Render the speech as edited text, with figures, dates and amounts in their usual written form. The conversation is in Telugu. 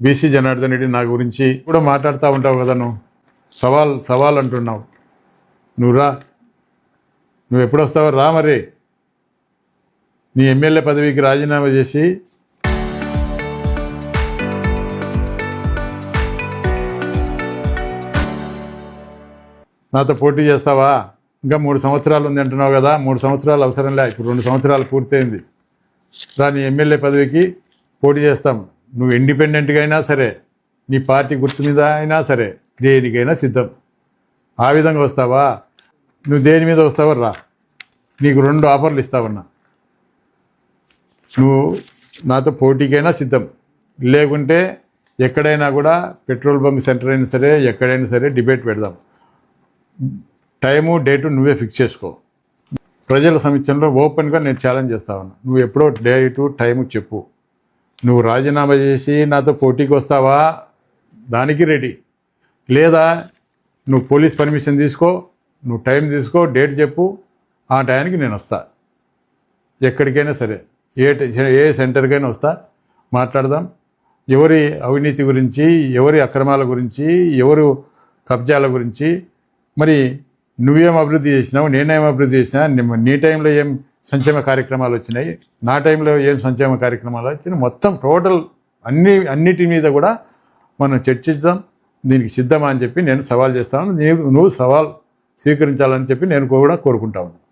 బీసీ జనార్దన్ రెడ్డి నా గురించి కూడా మాట్లాడుతూ ఉంటావు కదా, నువ్వు సవాల్ అంటున్నావు. నువ్వు ఎప్పుడు వస్తావు రా, మరి నీ ఎమ్మెల్యే పదవికి రాజీనామా చేసి నాతో పోటీ చేస్తావా? ఇంకా 3 సంవత్సరాలు ఉంది అంటున్నావు కదా, 3 సంవత్సరాలు అవసరం లే, ఇప్పుడు 2 సంవత్సరాలు పూర్తయింది. రా, నీ ఎమ్మెల్యే పదవికి పోటీ చేస్తాం. నువ్వు ఇండిపెండెంట్గా అయినా సరే, నీ పార్టీ గుర్తు మీద అయినా సరే, దేనికైనా సిద్ధం. ఆ విధంగా వస్తావా? నువ్వు దేని మీద వస్తావో రా, నీకు 2 ఆఫర్లు ఇస్తావన్నా. నువ్వు నాతో పోటీకైనా సిద్ధం, లేకుంటే ఎక్కడైనా కూడా పెట్రోల్ బంక్ సెంటర్ అయినా సరే, ఎక్కడైనా సరే డిబేట్ పెడదాం. టైము డేటు నువ్వే ఫిక్స్ చేసుకో. ప్రజల సమీక్షంలో ఓపెన్గా నేను ఛాలెంజ్ చేస్తా ఉన్నా. నువ్వు ఎప్పుడో డేటు టైము చెప్పు. నువ్వు రాజీనామా చేసి నాతో పోటీకి వస్తావా, దానికి రెడీ. లేదా నువ్వు పోలీస్ పర్మిషన్ తీసుకో, నువ్వు టైం తీసుకో, డేట్ చెప్పు, ఆ టైంకి నేను వస్తా. ఎక్కడికైనా సరే, ఏ సెంటర్కైనా వస్తా, మాట్లాడదాం. ఎవరి అవినీతి గురించి, ఎవరి అక్రమాల గురించి, ఎవరు కబ్జాల గురించి, మరి నువ్వేం అభివృద్ధి చేసినావు, నేనేం అభివృద్ధి చేసినా, నీ టైంలో ఏం సంక్షేమ కార్యక్రమాలు వచ్చినాయి, నా టైంలో ఏం సంక్షేమ కార్యక్రమాలు వచ్చినాయి, మొత్తం టోటల్ అన్నిటి మీద కూడా మనం చర్చిద్దాం. దీనికి సిద్ధమా అని చెప్పి నేను సవాల్ చేస్తాను. నువ్వు సవాల్ స్వీకరించాలని చెప్పి నేను కూడా కోరుకుంటా ఉన్నాను.